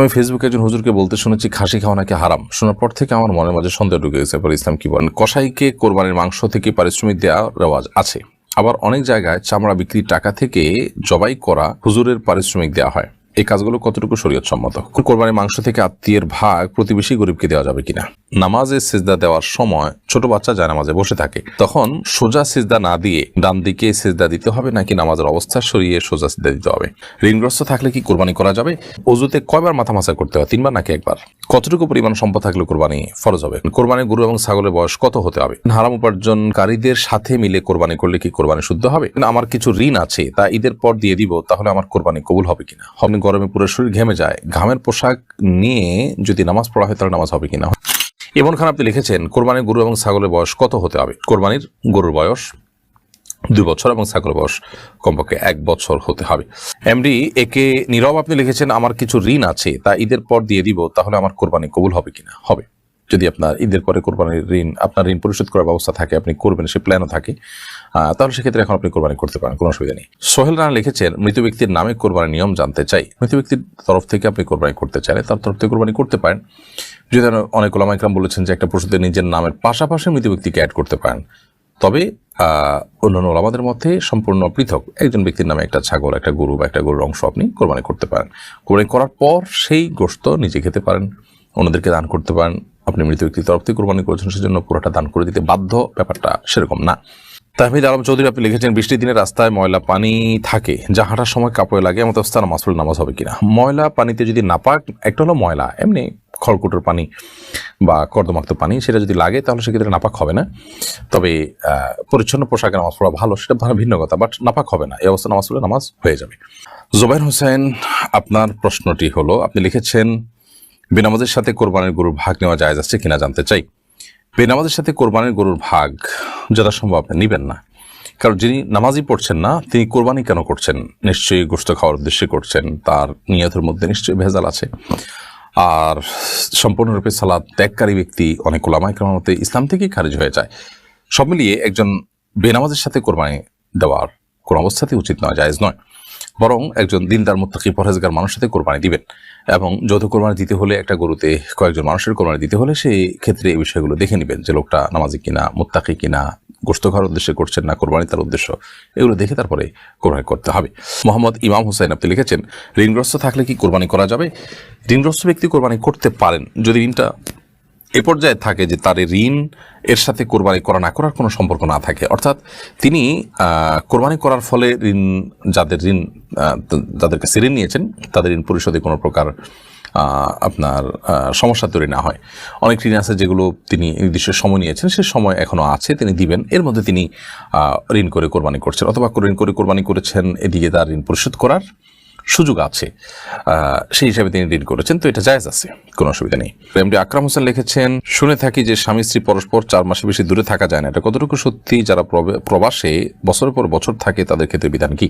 আমি ফেসবুকে একজন হুজুরকে বলতে শুনেছি খাসি খাওয়া নাকি হারাম। শোনার পর থেকে আমার মনের মাঝে সন্দেহ ঢুকে গেছে। পরে ইসলাম কি বলেন? কসাইকে কোরবানির মাংস থেকে পারিশ্রমিক দেওয়া রেওয়াজ আছে, আবার অনেক জায়গায় চামড়া বিক্রির টাকা থেকে জবাই করা হুজুরের পারিশ্রমিক দেওয়া হয়। এই কাজগুলো কতটুকু শরীয়ত সম্মত? কোরবানির মাংস থেকে আত্মীয়ের ভাগ প্রতিবেশী গরিবকে দেওয়া যাবে কিনা? নামাজে সিজদা দেওয়ার সময় ছোট বাচ্চা যায় নামাজে বসে থাকে, তখন সোজা সিজদা না দিয়ে ডান দিকে সিজদা দিতে হবে নাকি নামাজের অবস্থা সরিয়ে সোজা সিজদা দিতে হবে? ঋণগ্রস্ত থাকলে কি কোরবানি করা যাবে? অজুতে কয়বার মাথা মাসা করতে হয়, 3 বার নাকি 1 বার? কতটুকু পরিমাণ সম্পদ থাকলে কোরবানি ফরজ হবে? কোরবানির গরু এবং ছাগলের বয়স কত হতে হবে? হারাম উপার্জনকারীদের সাথে মিলে কোরবানি করলে কি কোরবানি শুদ্ধ হবে? আমার কিছু ঋণ আছে, তা ঈদের পর দিয়ে দিব, তাহলে আমার কোরবানি কবুল হবে কিনা? গরমে পুরো শরীর ঘেমে যায়, ঘামের পোশাক নিয়ে যদি নামাজ পড়া হয় তাহলে নামাজ হবে কিনা? এমন খান আপনি লিখেছেন, কোরবানির গরু এবং ছাগলের বয়স কত হতে হবে? কোরবানির গরুর বয়স 2 বছর এবং ছাগলের বয়স কমপক্ষে 1 বছর হতে হবে। এমডি একে নীরব আপনি লিখেছেন, আমার কিছু ঋণ আছে, তা ঈদের পর দিয়ে দিব, তাহলে আমার কোরবানি কবুল হবে কিনা? হবে। যদি আপনার ঈদের পরে কোরবানির আপনার ঋণ পরিশোধ করার ব্যবস্থা থাকে, আপনি করবেন, সে প্ল্যানও থাকে, তাহলে সেক্ষেত্রে এখন আপনি কোরবানি করতে পারেন, কোনো অসুবিধা নেই। সোহেল রানা লিখেছেন, মৃত ব্যক্তির নামে কোরবানির নিয়ম জানতে চাই। মৃত ব্যক্তির তরফ থেকে আপনি কোরবানি করতে চাইলে তার তরফ থেকে কোরবানি করতে পারেন। যদি অনেক ওলামা ইকরাম বলেছেন যে একটা পশুতে নিজের নামের পাশাপাশি মৃত ব্যক্তিকে অ্যাড করতে পারেন, তবে অন্যান্য ওলামাদের মধ্যে সম্পূর্ণ পৃথক। একজন ব্যক্তির নামে একটা ছাগল, একটা গরু বা একটা গরুর অংশ আপনি কোরবানি করতে পারেন। কোরবানি করার পর সেই গোশত নিজে খেতে পারেন, অন্যদেরকে দান করতে পারেন। আপনি মৃত ব্যক্তির তরফ থেকে কোরবানি করেছেন, সেজন্য পুরোটা দান করে দিতে বাধ্য, ব্যাপারটা সেরকম না। তাহমিদ আলম চৌধুরী আপনি লিখেছেন, বৃষ্টির দিনে রাস্তায় ময়লা পানি থাকে, যা হাঁটার সময় কাপড়ে লাগে, এমন অবস্থায় নামাজ পড়লে নামাজ হবে কিনা? ময়লা পানিতে যদি নাপাক, একটা হলো ময়লা এমনি খড়কুটোর পানি বা কর্দমাক্ত পানি, সেটা যদি লাগে তাহলে সেক্ষেত্রে নাপাক হবে না। তবে পরিচ্ছন্ন পোশাকে নামাজ পড়া ভালো, সেটা ভিন্ন কথা, বাট নাপাক হবে না। এই অবস্থা নামাজ পড়লে নামাজ হয়ে যাবে। জোবাইর হোসেন আপনার প্রশ্নটি হলো, আপনি লিখেছেন, বেনামাজের সাথে কোরবানির গরুর ভাগ নেওয়া জায়েজ আছে কিনা জানতে চাই। বেনামাজের সাথে কোরবানির গরুর ভাগ যথাসম্ভব আপনি নেবেন না, কারণ যিনি নামাজই পড়ছেন না তিনি কোরবানি কেন করছেন? নিশ্চয়ই গোশত খাওয়ার উদ্দেশ্যে করছেন, তার নিয়তের মধ্যে নিশ্চয়ই ভেজাল আছে। আর সম্পূর্ণরূপে সালাত ত্যাগকারী ব্যক্তি অনেক ওলামা ইকরামের মতে ইসলাম থেকেই খারিজ হয়ে যায়। সব মিলিয়ে একজন বেনামাজের সাথে কোরবানি দেওয়ার কোন অবস্থাতেই উচিত নয়, জায়েজ নয়। বরং একজন দিনদার মুত্তাকি পরহেজগার মানুষের সাথে কোরবানি দিবেন। এবং যৌথ কোরবানি দিতে হলে, একটা গরুতে কয়েকজন মানুষের কোরবানি দিতে হলে, সেই ক্ষেত্রে এই বিষয়গুলো দেখে নেবেন যে লোকটা নামাজি কিনা, মুত্তাকি কিনা, গোশত খাওয়ার উদ্দেশ্যে করছেন না কোরবানি তার উদ্দেশ্য, এগুলো দেখে তারপরে কোরবানি করতে হবে। মোহাম্মদ ইমাম হুসাইন আপনি লিখেছেন, ঋণগ্রস্ত থাকলে কি কোরবানি করা যাবে? ঋণগ্রস্ত ব্যক্তি কোরবানি করতে পারেন যদি ঋণটা এ পর্যায়ে থাকে যে তার ঋণ এর সাথে কোরবানি করা না করার কোনো সম্পর্ক না থাকে। অর্থাৎ তিনি কোরবানি করার ফলে যাদের কাছে ঋণ নিয়েছেন তাদের ঋণ পরিশোধে কোনো প্রকার আপনার সমস্যা তৈরি না হয়। অনেক ঋণ আছে যেগুলো তিনি নির্দিষ্ট সময় নিয়েছেন, সে সময় এখনো আছে, তিনি দিবেন, এর মধ্যে তিনি ঋণ করে কোরবানি করছেন, অথবা ঋণ করে কোরবানি করেছেন, এদিকে তার ঋণ পরিশোধ করার সুযোগ আছে, সেই হিসাবে তিনি ঋণ করেছেন, তো এটা জায়েজ আছে, কোনো অসুবিধা নেই। এমডি আকরাম হোসেন লিখেছেন, শুনে থাকি যে স্বামী স্ত্রী পরস্পর 4 মাসের বেশি দূরে থাকা যায় না, এটা কতটুকু সত্যি? যারা প্রবাসে বছরের পর বছর থাকে তাদের ক্ষেত্রে বিধান কি?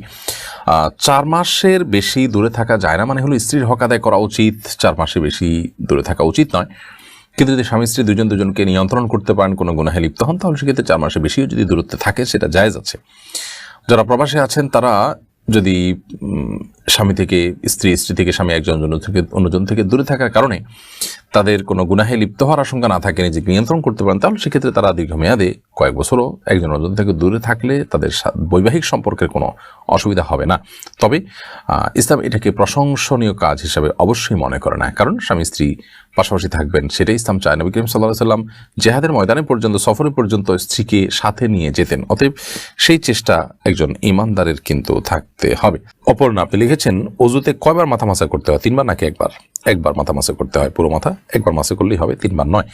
4 মাসের বেশি দূরে থাকা যায় না মানে হলো স্ত্রীর হক আদায় করা উচিত, 4 মাসের বেশি দূরে থাকা উচিত নয়। কিন্তু যদি স্বামী স্ত্রী দুজনকে নিয়ন্ত্রণ করতে পারেন, কোনো গুনাহে লিপ্ত হন, তাহলে সেক্ষেত্রে 4 মাসের বেশিও যদি দূরত্বে থাকে সেটা জায়েজ আছে। যারা প্রবাসে আছেন তারা যদি স্বামী থেকে স্ত্রী, স্ত্রী থেকে স্বামী, একজন অন্যজন থেকে দূরে থাকার কারণে তাদের কোনো গুনাহে লিপ্ত হওয়ার আশঙ্কা না থাকে, নিজেকে নিয়ন্ত্রণ করতে পারেন, তাহলে সেক্ষেত্রে তারা দীর্ঘমেয়াদে কয়েক বছরও একজন অন্যজন থেকে দূরে থাকলে তাদের বৈবাহিক সম্পর্কের কোনো অসুবিধা হবে না। তবে ইসলাম এটাকে প্রশংসনীয় কাজ হিসাবে অবশ্যই মনে করে না, কারণ স্বামী স্ত্রী পাশাপাশি থাকবেন সেটাই ইসলাম চায়। নবী করিম সাল্লাল্লাহু আলাইহি ওয়াসাল্লাম জেহাদের ময়দানে পর্যন্ত, সফরে পর্যন্ত স্ত্রীকে সাথে নিয়ে যেতেন। অতএব সেই চেষ্টা একজন ইমানদারের কিন্তু থাকতে হবে। অপর্ণা আপনি লিখেছেন, অজুতে কয়বার মাথা মাসা করতে হয়, 3 বার নাকি 1 বার? 1 বার মাথা মাসা করতে হয়, পুরো মাথা 1 বার মাসা করলেই হবে, 3 বার নয়।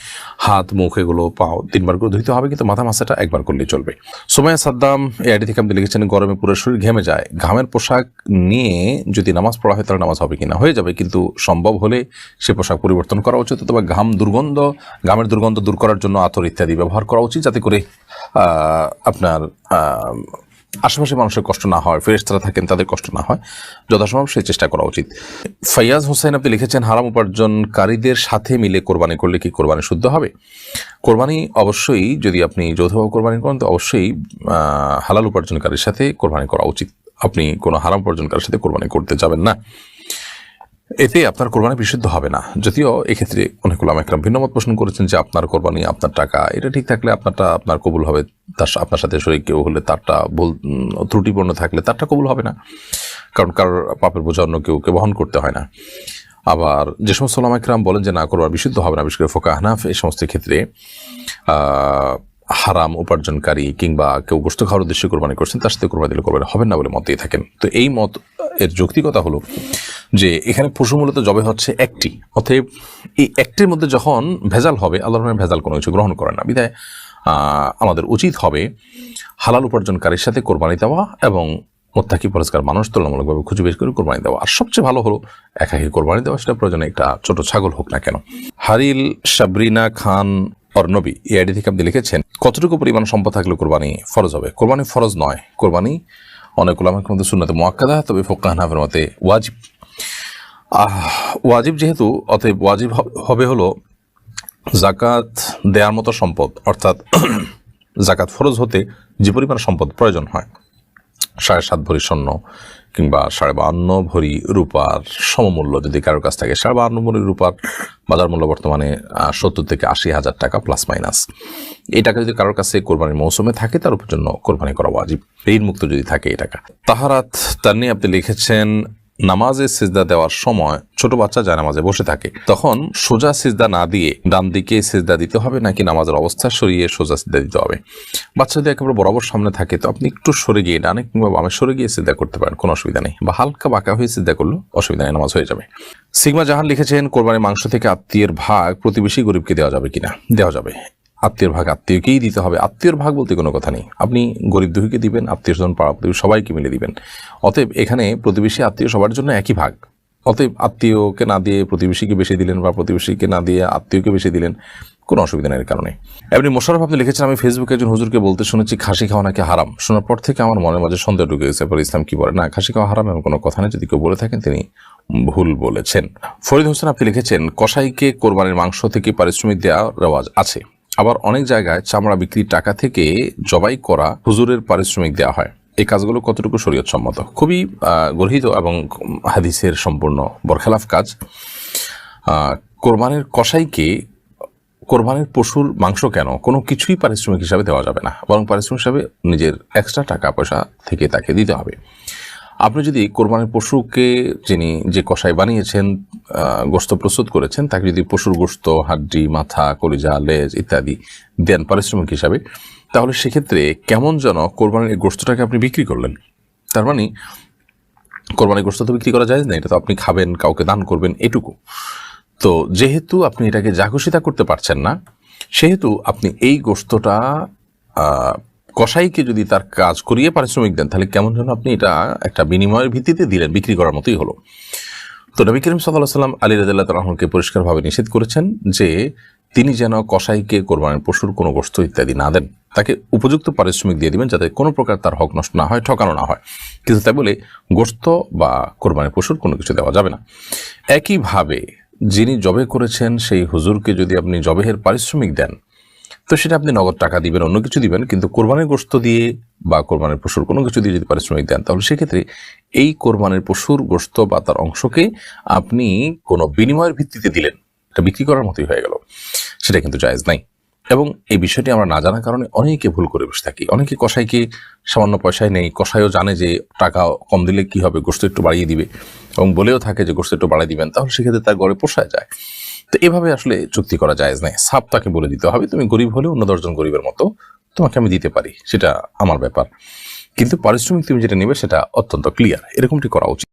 হাত, মুখ, এগুলো পাও 3 বার করে ধুইতে হবে, কিন্তু মাথা মাসাটা 1 বার করলেই চলবে। সোমায়া সাদ্দাম এই আইডি থেকে আপনি লিখেছেন, গরমে পুরো শরীর ঘেমে যায়, ঘামের পোশাক নিয়ে যদি নামাজ পড়া হয় তাহলে নামাজ হবে কিনা? হয়ে যাবে, কিন্তু সম্ভব হলে সে পোশাক পরিবর্তন করা উচিত, অথবা ঘামের দুর্গন্ধ দূর করার জন্য আতর ইত্যাদি ব্যবহার করা উচিত, যাতে করে আপনার আশেপাশে মানুষের কষ্ট না হয়, ফেরেশতারা থাকেন তাদের কষ্ট না হয়, যথাসম্ভব সেই চেষ্টা করা উচিত। ফাইয়াজ হোসেন আপনি লিখেছেন, হারাম উপার্জনকারীদের সাথে মিলে কোরবানি করলে কি কোরবানি শুদ্ধ হবে? কোরবানি অবশ্যই, যদি আপনি যৌথভাবে কোরবানি করেন তো অবশ্যই হালাল উপার্জনকারীর সাথে কোরবানি করা উচিত। আপনি কোনো হারাম উপার্জনকারীর সাথে কোরবানি করতে যাবেন না। এতে আপনার কোরবানি বিশুদ্ধ হবে না। যদিও এক্ষেত্রে অনেক উলামা একরাম ভিন্নমত পোষণ করেছেন যে আপনার কোরবানি, আপনার টাকা, এটা ঠিক থাকলে আপনারটা আপনার কবুল হবে, আপনার সাথে শরীক কেউ হলে তারটা ভুল ত্রুটিপূর্ণ থাকলে তারটা কবুল হবে না, কারণ কারোর পাপের বোঝা অন্য কেউকে বহন করতে হয় না। আবার যে সমস্ত উলামা একরাম বলেন যে না, কোরবানি বিশুদ্ধ হবে না, বিশেষ করে ফোকা হানাফ, এই সমস্ত ক্ষেত্রে হারাম উপার্জনকারী কিংবা কেউ গোশত খাওয়ার উদ্দেশ্যে কোরবানি করছেন তার সাথে কোরবানি দিলে কোরবানি হবে না বলে মত দিয়ে থাকেন। তো এই মত এর যৌক্তিকতা হলো যে এখানে পশু মূলত জবে হচ্ছে একটি, অতএব এই একটির মধ্যে যখন ভেজাল হবে, আল্লাহর নামে ভেজাল কোনো কিছু গ্রহণ করে না, বিধায় আমাদের উচিত হবে হালাল উপার্জনকারীর সাথে কোরবানি দেওয়া এবং মোত্তাকি পরেজগার মানুষ তুলনামূলকভাবে খুঁজে বের করে কোরবানি দেওয়া। আর সবচেয়ে ভালো হলো একাকি কোরবানি দেওয়া, সেটা প্রয়োজনে একটা ছোট ছাগল হোক না কেন। হারিল সাবরিনা খান অর্ণবী এই আইডি থেকে আপনি লিখেছেন, কতটুকু পরিমাণ সম্পদ থাকলে কোরবানি ফরজ হবে? কোরবানি ফরজ নয়, কোরবানি অনেক উলামার মধ্যে সুন্নাতে মুআক্কাদা, তবে ফুকাহা হানাফির মতে ওয়াজিব। ওয়াজিব যেহেতু, অতএব ওয়াজিব হবে হলো জাকাত দেওয়ার মতো সম্পদ, অর্থাৎ জাকাত ফরজ হতে যে পরিমাণ সম্পদ প্রয়োজন হয়, 7.5 ভরি স্বর্ণ কিংবা 52 ভরি রূপার সমমূল্য যদি কারোর কাছ থাকে, 52 ভরি রূপার বাজার মূল্য বর্তমানে 70 থেকে 80 হাজার টাকা প্লাস মাইনাস। এই টাকা যদি কারোর কাছে কোরবানির মৌসুমে থাকে তার উপর জন্য কোরবানি করা ওয়াজিব, ঋণ মুক্ত যদি থাকে এই টাকা। তাহারাত তার নিয়ে আপনি লিখেছেন, নামাজে সিজদা দেওয়ার সময় ছোট বাচ্চা যায় নামাজে বসে থাকে, তখন সোজা সিজদা না দিয়ে ডান দিকে সিজদা দিতে হবে নাকি নামাজের অবস্থা সরিয়ে সোজা সিজদা দিতে হবে? বাচ্চা যদি একেবারে বরাবর সামনে থাকে তো আপনি একটু সরে গিয়ে ডানে কিংবা বামে সরে গিয়ে সিজদা করতে পারেন, কোনো অসুবিধা নেই, বা হালকা বাঁকা হয়ে সিজদা করলেও অসুবিধা নেই, নামাজ হয়ে যাবে। সিগমা জাহান লিখেছেন, কোরবানির মাংস থেকে আত্মীয়ের ভাগ প্রতিবেশী গরিবকে দেওয়া যাবে কিনা? দেওয়া যাবে। আত্মীয়ের ভাগ আত্মীয়কেই দিতে হবে। আত্মীয়র ভাগ বলতে কোনো কথা নেই, আপনি গরিব দুঃখীকে দিবেন, আত্মীয় স্বজন পাড়া প্রতিবেশী সবাইকে মিলে দিবেন। অতএব এখানে প্রতিবেশী আত্মীয় সবার জন্য একই ভাগ, অতএব আত্মীয়কে না দিয়ে প্রতিবেশীকে বেশি দিলেন বা প্রতিবেশীকে না দিয়ে আত্মীয়কে বেশি দিলেন, কোনো অসুবিধা নেই এর কারণে। এমনি মোশাররফ আপনি লিখেছেন, আমি ফেসবুকে একজন হুজুরকে বলতে শুনেছি খাসি খাওয়া নাকি হারাম। শোনার পর থেকে আমার মনের মাঝে সন্দেহ ঢুকে গেছে, পরে ইসলাম কি বলে? না, খাসি খাওয়া হারাম এমন কোনো কথা নেই, যদি কেউ বলে থাকেন তিনি ভুল বলেছেন। ফরিদ হোসেন আপনি লিখেছেন, কসাইকে কোরবানির মাংস থেকে পারিশ্রমিক দেওয়ার রেওয়াজ আছে, আবার অনেক জায়গায় চামড়া বিক্রির টাকা থেকে জবাই করা হুজুরের পারিশ্রমিক দেওয়া হয়, এই কাজগুলো কতটুকু শরীয়ত সম্মত? খুবই গর্হিত এবং হাদিসের সম্পূর্ণ বরখেলাফ কাজ। কোরবানির কসাইকে কোরবানির পশুর মাংস কেন কোনো কিছুই পারিশ্রমিক হিসাবে দেওয়া যাবে না, বরং পারিশ্রমিক হিসাবে নিজের এক্সট্রা টাকা পয়সা থেকে তাকে দিতে হবে। আপনি যদি কোরবানির পশুকে যিনি যে কসাই বানিয়েছেন, গোশত প্রস্তুত করেছেন, তাকে যদি পশুর গোশত, হাড্ডি, মাথা, কলিজা, লেজ ইত্যাদি দেন পারিশ্রমিক হিসাবে, তাহলে সেক্ষেত্রে কেমন যেন কোরবানির এই গোশতটাকে আপনি বিক্রি করলেন। তার মানে কোরবানির গোশত তো বিক্রি করা যায় না, এটা তো আপনি খাবেন, কাউকে দান করবেন, এটুকু। তো যেহেতু আপনি এটাকে জাঘোষিতা করতে পারছেন না, সেহেতু আপনি এই গোশতটা কসাইকে যদি তার কাজ করিয়ে পারিশ্রমিক দেন, তাহলে কেমন যেন আপনি এটা একটা বিনিময়ের ভিত্তিতে দিলেন, বিক্রি করার মতোই হলো। তো নবী করিম সাল্লাল্লাহু আলাইহি ওয়াসাল্লাম আলী রাদিয়াল্লাহু তাআলা আনহুকে পরিষ্কারভাবে নিষেধ করেছেন যে তিনি যেন কসাইকে কোরবানির পশুর কোনো গোশত ইত্যাদি না দেন, তাকে উপযুক্ত পারিশ্রমিক দিয়ে দিবেন যাতে কোনো প্রকার তার হক নষ্ট না হয়, ঠকানো না হয়। কিন্তু তাই বলে গোশত বা কোরবানির পশুর কোনো কিছু দেওয়া যাবে না। একইভাবে যিনি জবে করেছেন সেই হুজুরকে যদি আপনি জবেহের পারিশ্রমিক দেন, তো সেটা আপনি নগদ টাকা দিবেন, অন্য কিছু দিবেন, কিন্তু কোরবানির গোশত দিয়ে বা কোরবানির পশুর কোনো কিছু দিয়ে যদি পারিশ্রমিক দেন, তাহলে সেক্ষেত্রে এই কোরবানির পশুর গোশত বা তার অংশকে আপনি কোনো বিনিময়ের ভিত্তিতে দিলেন, এটা বিক্রি করার মতোই হয়ে গেল, সেটা কিন্তু জায়েজ নাই। এবং এই বিষয়টি আমরা না জানার কারণে অনেকে ভুল করে বসে থাকি। অনেকে কসাইকে সামান্য পয়সায় নেই, কসাইও জানে যে টাকা কম দিলে কি হবে, গোশত একটু বাড়িয়ে দিবে, এবং বলেও থাকে যে গোশত একটু বাড়িয়ে দিবেন, তাহলে সেক্ষেত্রে তার ঘরে পোষায় যায়। তো এভাবে আসলে চুক্তি করা জায়েজ নাই। সাপ তাকে বলে দিতে হবে, তুমি গরিব হলে অন্য 10 জন গরিবের মতো তোমাকে আমি দিতে পারি, সেটা আমার ব্যাপার, কিন্তু পারিশ্রমিক তুমি যেটা নেবে সেটা অত্যন্ত ক্লিয়ার, এরকমটি করা উচিত।